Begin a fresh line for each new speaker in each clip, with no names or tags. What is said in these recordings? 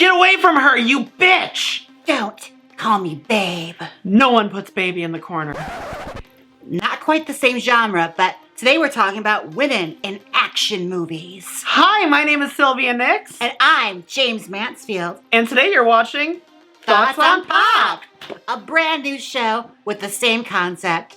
Get away from her, you bitch!
Don't call me babe.
No one puts baby in the corner.
Not quite the same genre, but today we're talking about women in action movies.
Hi, my name is Sylvia Nyxx.
And I'm Jaymes Mansfield.
And today you're watching
Thoughts on Pop, a brand new show with the same concept.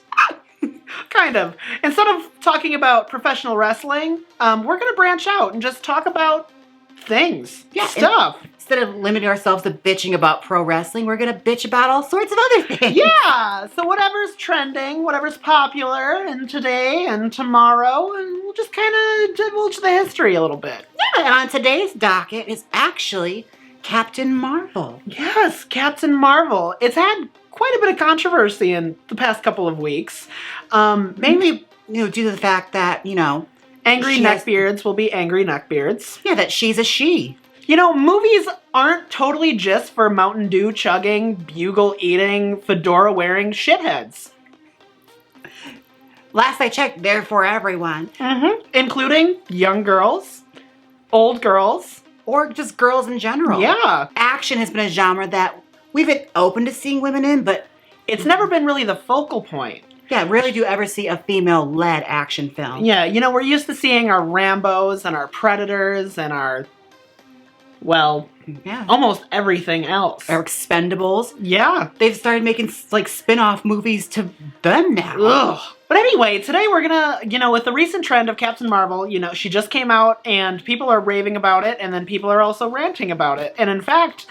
Kind of. Instead of talking about professional wrestling, we're going to branch out and just talk about things, stuff.
Instead of limiting ourselves to bitching about pro wrestling, we're going to bitch about all sorts of other things.
Yeah, so whatever's trending, whatever's popular, and today and tomorrow, and we'll just kind of divulge the history a little bit.
Yeah, and on today's docket is actually Captain Marvel.
Yes, Captain Marvel. It's had quite a bit of controversy in the past couple of weeks.
Mainly, due to the fact that,
angry neckbeards will be angry neckbeards.
Yeah, that she's a she.
Movies aren't totally just for Mountain Dew chugging, bugle eating, fedora wearing shitheads.
Last I checked, they're for everyone.
Mm-hmm. Including young girls, old girls.
Or just girls in general.
Yeah.
Action has been a genre that we've been open to seeing women in, but
it's never been really the focal point.
Yeah, rarely do you ever see a female-led action film.
Yeah, we're used to seeing our Rambos and our Predators and our, almost everything else.
Our Expendables.
Yeah.
They've started making, spin-off movies to them now.
Ugh. But anyway, today we're gonna, with the recent trend of Captain Marvel, she just came out and people are raving about it, and then people are also ranting about it. And in fact,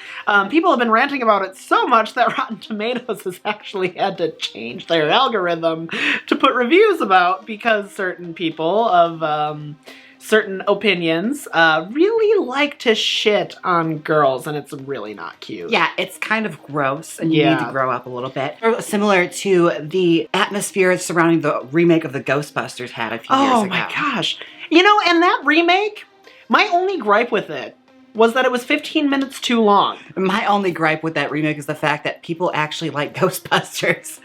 people have been ranting about it so much that Rotten Tomatoes has actually had to change their algorithm to put reviews about, because certain people of certain opinions really like to shit on girls, and it's really not cute.
Yeah, it's kind of gross, and you need to grow up a little bit. Similar to the atmosphere surrounding the remake of the Ghostbusters had a few years ago.
Oh my gosh. And that remake, my only gripe with it was that it was 15 minutes too long.
My only gripe with that remake is the fact that people actually like Ghostbusters.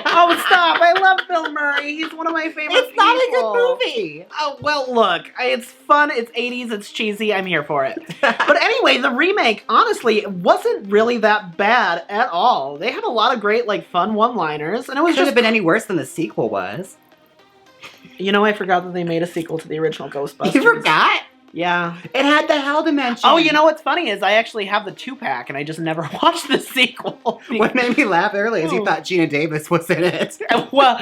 Oh, stop. I love Bill Murray. He's one of my favorite people.
It's not a good movie.
Oh, well, look. It's fun. It's 80s. It's cheesy. I'm here for it. But anyway, the remake, honestly, wasn't really that bad at all. They had a lot of great, fun one-liners. And it was
Couldn't have been any worse than the sequel was.
I forgot that they made a sequel to the original Ghostbusters.
You forgot?
Yeah.
It had the Hell Dimension.
Oh, what's funny is I actually have the 2-pack and I just never watched the sequel.
What made me laugh earlier is you thought Gina Davis was in it.
Well,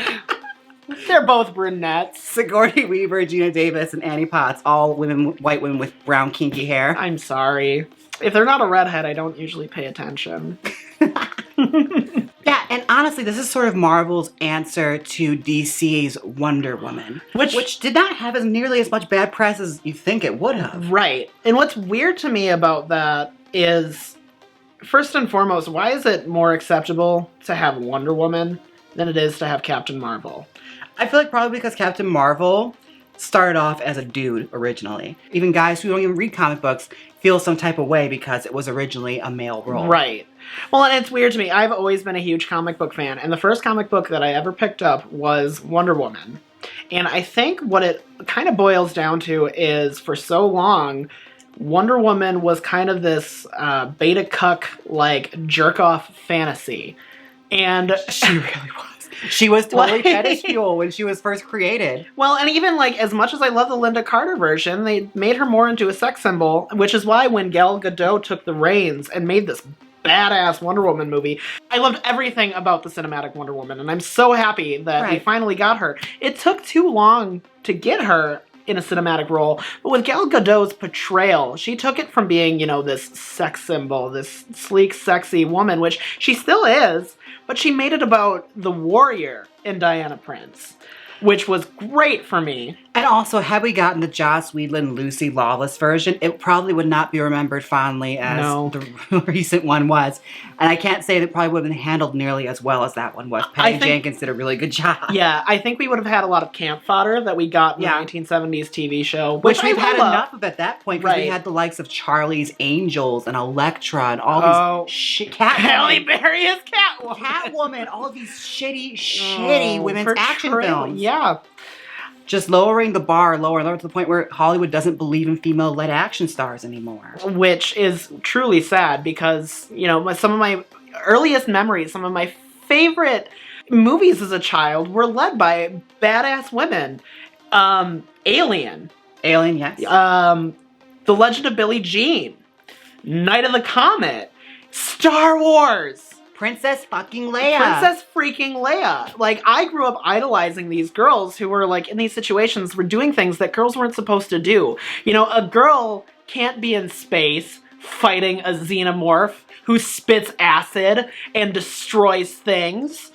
they're both brunettes.
Sigourney Weaver, Gina Davis, and Annie Potts, all white women with brown kinky hair.
I'm sorry. If they're not a redhead, I don't usually pay attention.
Yeah, and honestly, this is sort of Marvel's answer to DC's Wonder Woman, which did not have nearly as much bad press as you think it would have.
Right. And what's weird to me about that is, first and foremost, why is it more acceptable to have Wonder Woman than it is to have Captain Marvel?
I feel like probably because Captain Marvel started off as a dude originally. Even guys who don't even read comic books feel some type of way because it was originally a male role.
Right. Well, and it's weird to me. I've always been a huge comic book fan, and the first comic book that I ever picked up was Wonder Woman. And I think what it kind of boils down to is, for so long, Wonder Woman was kind of this beta cuck, jerk-off fantasy. And
she really was. She was totally fetish fuel when she was first created.
Well, and even, as much as I love the Linda Carter version, they made her more into a sex symbol, which is why when Gal Gadot took the reins and made this badass Wonder Woman movie, I loved everything about the cinematic Wonder Woman, and I'm so happy that we finally got her. It took too long to get her in a cinematic role, but with Gal Gadot's portrayal, she took it from being, this sex symbol, this sleek, sexy woman, which she still is, but she made it about the warrior in Diana Prince, which was great for me.
And also, had we gotten the Joss Whedon Lucy Lawless version, it probably would not be remembered fondly as the recent one was. And I can't say that it probably would have been handled nearly as well as that one was. Patty Jenkins did a really good job.
Yeah, I think we would have had a lot of camp fodder that we got in the 1970s TV show.
Which we've had enough of at that point, because we had the likes of Charlie's Angels and Elektra and all these Catwoman.
Halle Berry is Catwoman.
Catwoman, all of these shitty women's action films.
Yeah.
just lowering the bar lower and lower to the point where Hollywood doesn't believe in female-led action stars anymore.
Which is truly sad because, you know, some of my earliest memories, some of my favorite movies as a child were led by badass women. Alien.
Alien, yes.
The Legend of Billie Jean. Night of the Comet. Star Wars.
Princess fucking Leia.
Princess freaking Leia. Like, I grew up idolizing these girls who were, like, in these situations, were doing things that girls weren't supposed to do. You know, a girl can't be in space fighting a xenomorph who spits acid and destroys things.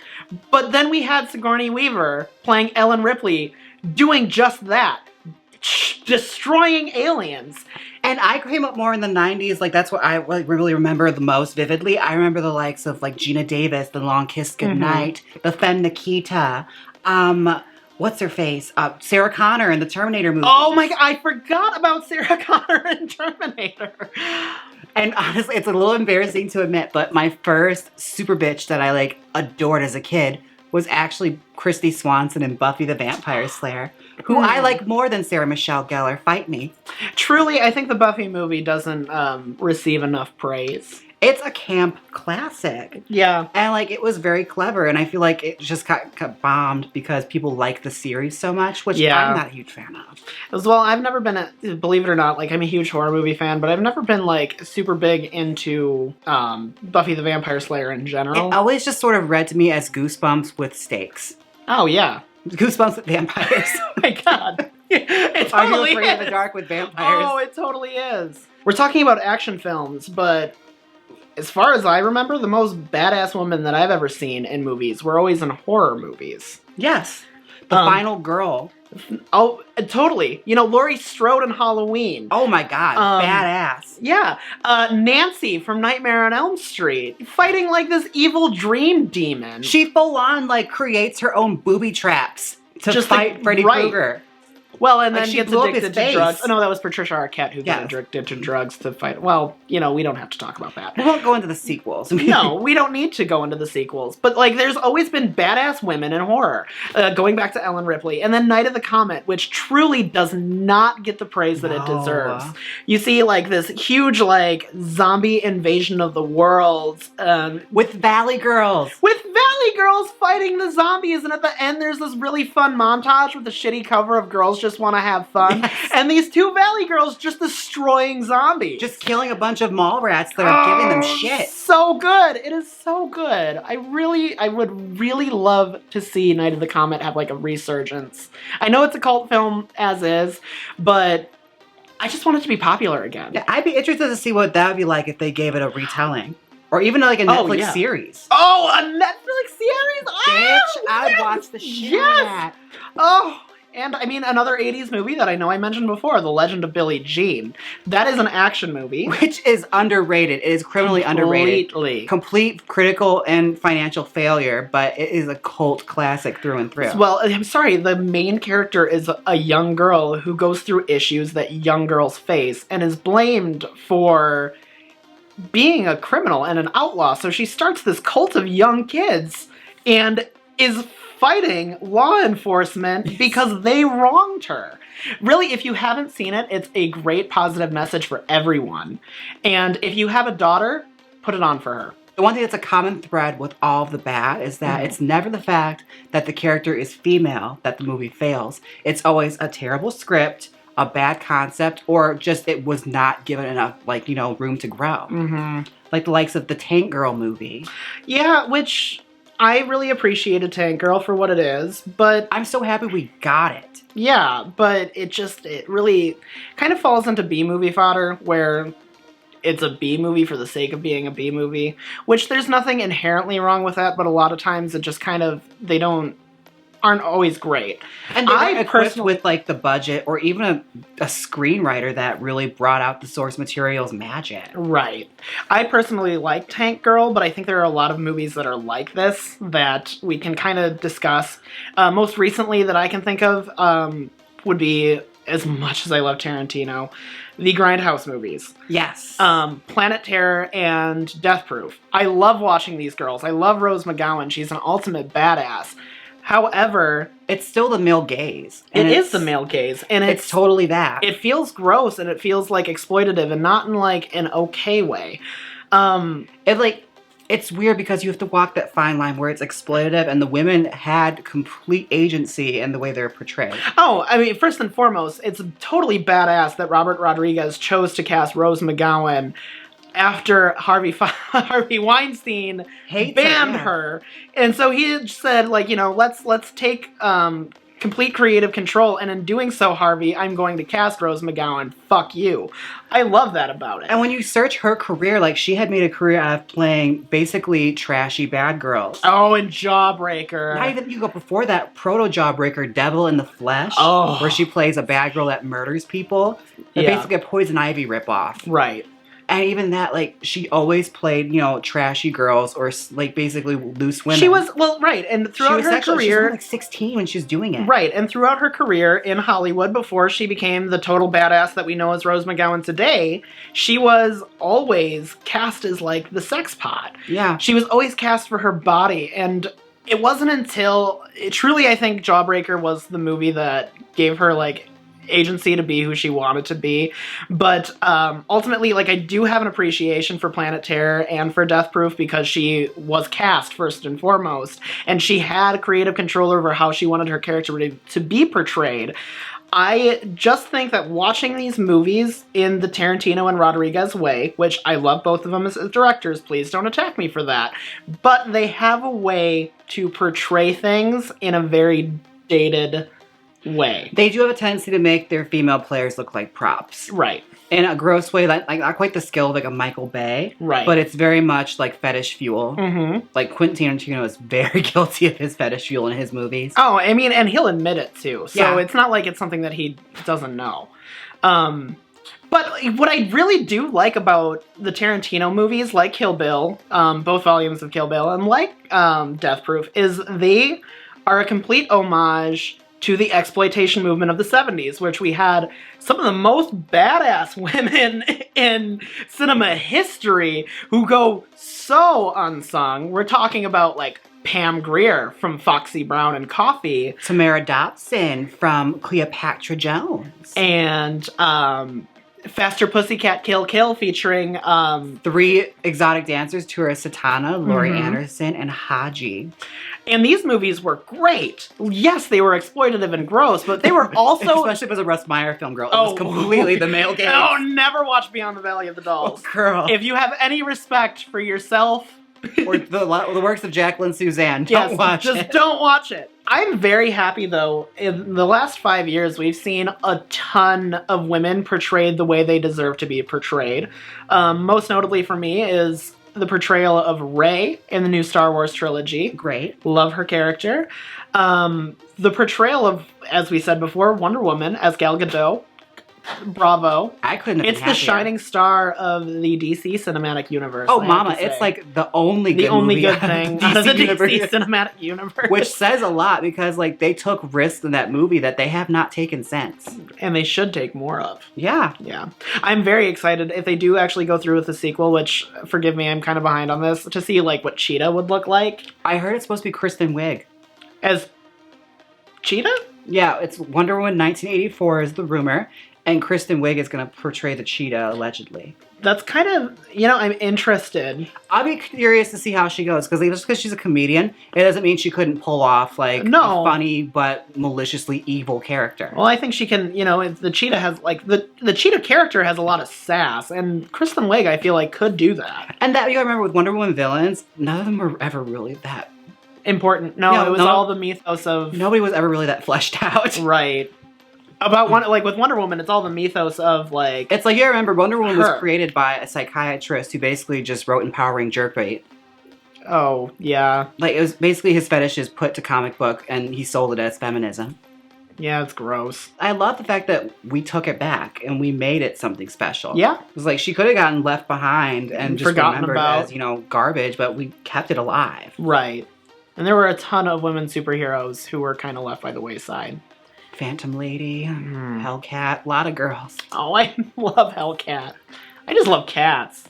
But then we had Sigourney Weaver playing Ellen Ripley doing just that. Destroying aliens.
And I came up more in the 90s, like that's what I really remember the most vividly. I remember the likes of like Gina Davis, The Long Kiss Goodnight, the Femme Nikita, what's her face? Sarah Connor in the Terminator movie.
Oh my god, I forgot about Sarah Connor in Terminator.
And honestly, it's a little embarrassing to admit, but my first super bitch that I like adored as a kid was actually Christy Swanson in Buffy the Vampire Slayer, who I like more than Sarah Michelle Gellar. Fight me.
Truly, I think the Buffy movie doesn't receive enough praise.
It's a camp classic.
Yeah.
And, like, it was very clever, and I feel like it just got bombed because people like the series so much, which I'm not a huge fan of.
As well, I've never been, believe it or not, like, I'm a huge horror movie fan, but I've never been, like, super big into Buffy the Vampire Slayer in general.
It always just sort of read to me as Goosebumps with stakes.
Oh, yeah.
Goosebumps with vampires.
Oh, my God. It
Are
totally
you afraid
is.
of the dark with vampires?
Oh, it totally is. We're talking about action films, but as far as I remember, the most badass women that I've ever seen in movies were always in horror movies.
Yes. The final girl.
Oh, totally. You know, Laurie Strode in Halloween.
Oh my god, badass.
Yeah. Nancy from Nightmare on Elm Street, fighting like this evil dream demon.
She full on like creates her own booby traps to just fight Freddy Krueger.
Well, and
like
then
she
gets
blew up
addicted
his
to
face.
drugs. Oh, no, that was Patricia Arquette who got addicted to drugs to fight. Well, you know, we don't have to talk about that.
We won't go into the sequels.
No, we don't need to go into the sequels. But, like, there's always been badass women in horror. Going back to Ellen Ripley. And then Night of the Comet, which truly does not get the praise that it deserves. You see, like, this huge, like, zombie invasion of the world.
With Valley Girls.
With Valley Girls fighting the zombies. And at the end, there's this really fun montage with a shitty cover of Girls Just Want to Have Fun. Yes. And these two Valley Girls just destroying zombies.
Just killing a bunch of mall rats that are giving them shit.
So good. It is so good. I would really love to see Night of the Comet have like a resurgence. I know it's a cult film as is, but I just want it to be popular again.
Yeah, I'd be interested to see what that would be like if they gave it a retelling. Or even like a Netflix series.
Oh, a Netflix series?
Bitch, I'd watch the shit out of that.
Oh, and I mean, another 80s movie that I know I mentioned before, The Legend of Billie Jean. That is an action movie.
Which is underrated. It is criminally underrated. Complete critical and financial failure, but it is a cult classic through and through.
Well, I'm sorry, the main character is a young girl who goes through issues that young girls face and is blamed for being a criminal and an outlaw. So she starts this cult of young kids and is fighting law enforcement because they wronged her. Really, if you haven't seen it, it's a great positive message for everyone. And if you have a daughter, put it on for her.
The one thing that's a common thread with all of the bad is that it's never the fact that the character is female that the movie fails. It's always a terrible script, a bad concept, or just it was not given enough, like, you know, room to grow. Like the likes of the Tank Girl movie.
Yeah, which I really appreciated Tank Girl for what it is, but
I'm so happy we got it.
Yeah, but it really kind of falls into B-movie fodder, where it's a B-movie for the sake of being a B-movie, which there's nothing inherently wrong with that, but a lot of times it just kind of, aren't always great.
And they equipped with like the budget or even a screenwriter that really brought out the source material's magic.
Right. I personally like Tank Girl, but I think there are a lot of movies that are like this that we can kind of discuss. Most recently that I can think of would be, as much as I love Tarantino, the Grindhouse movies.
Yes.
Planet Terror and Death Proof. I love watching these girls. I love Rose McGowan. She's an ultimate badass. However,
it's still the male gaze.
It is the male gaze, and
it's totally that.
It feels gross, and it feels like exploitative, and not in like an okay way.
It's weird because you have to walk that fine line where it's exploitative, and the women had complete agency in the way they're portrayed.
Oh, I mean, first and foremost, it's totally badass that Robert Rodriguez chose to cast Rose McGowan after Harvey Weinstein banned her. And so he said, like, you know, let's take complete creative control, and in doing so, Harvey, I'm going to cast Rose McGowan. Fuck you. I love that about it.
And when you search her career, like, she had made a career out of playing basically trashy bad girls.
Oh, and Jawbreaker.
Not even, you go before that, proto Jawbreaker, Devil in the Flesh, where she plays a bad girl that murders people. Basically a Poison Ivy ripoff.
Right.
And even that, like, she always played, you know, trashy girls or, like, basically loose women.
She was, well, right, and throughout her career...
She was like 16 when she was doing it.
Right, and throughout her career in Hollywood, before she became the total badass that we know as Rose McGowan today, she was always cast as, like, the sex pot.
Yeah.
She was always cast for her body, and it wasn't until... Truly, I think Jawbreaker was the movie that gave her, like, agency to be who she wanted to be. But ultimately, like, I do have an appreciation for Planet Terror and for Death Proof because she was cast first and foremost, and she had creative control over how she wanted her character to be portrayed. I just think that watching these movies in the Tarantino and Rodriguez way, which I love both of them as directors, please don't attack me for that, but they have a way to portray things in a very dated way.
They do have a tendency to make their female players look like props.
Right.
In a gross way, like not quite the skill of like a Michael Bay.
Right.
But it's very much like fetish fuel.
Mm-hmm.
Like Quentin Tarantino is very guilty of his fetish fuel in his movies.
Oh, I mean, and he'll admit it too. So it's not like it's something that he doesn't know. But what I really do like about the Tarantino movies, like Kill Bill, both volumes of Kill Bill, and like Death Proof, is they are a complete homage to the exploitation movement of the 70s, which we had some of the most badass women in cinema history who go so unsung. We're talking about, like, Pam Grier from Foxy Brown and Coffee.
Tamara Dobson from Cleopatra Jones.
And Faster Pussycat Kill Kill featuring...
3 exotic dancers to her Satana, Laurie Anderson, and Haji.
And these movies were great. Yes, they were exploitative and gross, but they were also...
Especially if it was a Russ Meyer film, girl. It was completely the male gaze.
Oh, never watch Beyond the Valley of the Dolls.
Oh, girl.
If you have any respect for yourself...
or the works of Jacqueline Suzanne, don't watch it.
Just don't watch it. I'm very happy, though. In the last 5 years, we've seen a ton of women portrayed the way they deserve to be portrayed. Most notably for me is the portrayal of Rey in the new Star Wars trilogy.
Great. Love her character.
The portrayal of, as we said before, Wonder Woman as Gal Gadot. Bravo.
I couldn't have been
It's the shining star of the DC cinematic universe.
Oh, mama, it's like the only good
thing out of the DC cinematic universe.
Which says a lot because, like, they took risks in that movie that they have not taken since.
And they should take more of.
Yeah.
Yeah. I'm very excited if they do actually go through with the sequel, which, forgive me, I'm kind of behind on this, to see, like, what Cheetah would look like.
I heard it's supposed to be Kristen Wiig.
As Cheetah?
Yeah, it's Wonder Woman 1984 is the rumor. And Kristen Wiig is going to portray the cheetah, allegedly.
That's kind of, you know, I'm interested.
I'll be curious to see how she goes, because just because she's a comedian, it doesn't mean she couldn't pull off, like, a funny but maliciously evil character.
Well, I think she can, you know, the cheetah has, like, the cheetah character has a lot of sass, and Kristen Wiig, I feel like, could do that.
And that, you gotta remember, with Wonder Woman villains, none of them were ever really that
important. No, it was all the mythos of...
Nobody was ever really that fleshed out.
Right. About like with Wonder Woman, it's all the mythos of like...
It's like, you remember, Wonder Woman was created by a psychiatrist who basically just wrote empowering jerkbait.
Oh, yeah.
Like, it was basically his fetishes put to comic book, and he sold it as feminism.
Yeah, it's gross.
I love the fact that we took it back, and we made it something special.
Yeah.
It was like, she could have gotten left behind and just
forgotten
remembered
about
as, you know, garbage, but we kept it alive.
Right. And there were a ton of women superheroes who were kind of left by the wayside.
Phantom Lady, Hellcat, a lot of girls.
Oh, I love Hellcat. I just love cats.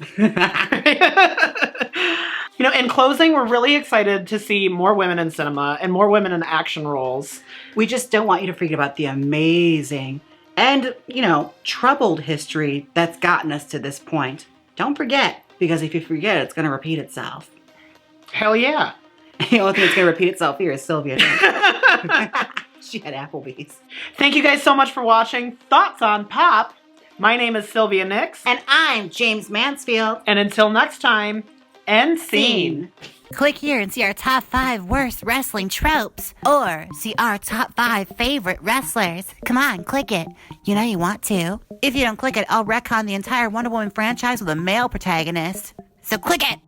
You know, in closing, we're really excited to see more women in cinema and more women in action roles.
We just don't want you to forget about the amazing and, troubled history that's gotten us to this point. Don't forget, because if you forget, it's going to repeat itself.
Hell yeah.
The only thing that's going to repeat itself here is Sylvia Nyxx. She had Applebee's.
Thank you guys so much for watching Thoughts on Pop. My name is Sylvia Nyxx.
And I'm Jaymes Mansfield.
And until next time, end scene.
Click here and see our top 5 worst wrestling tropes. Or see our top 5 favorite wrestlers. Come on, click it. You know you want to. If you don't click it, I'll retcon the entire Wonder Woman franchise with a male protagonist. So click it!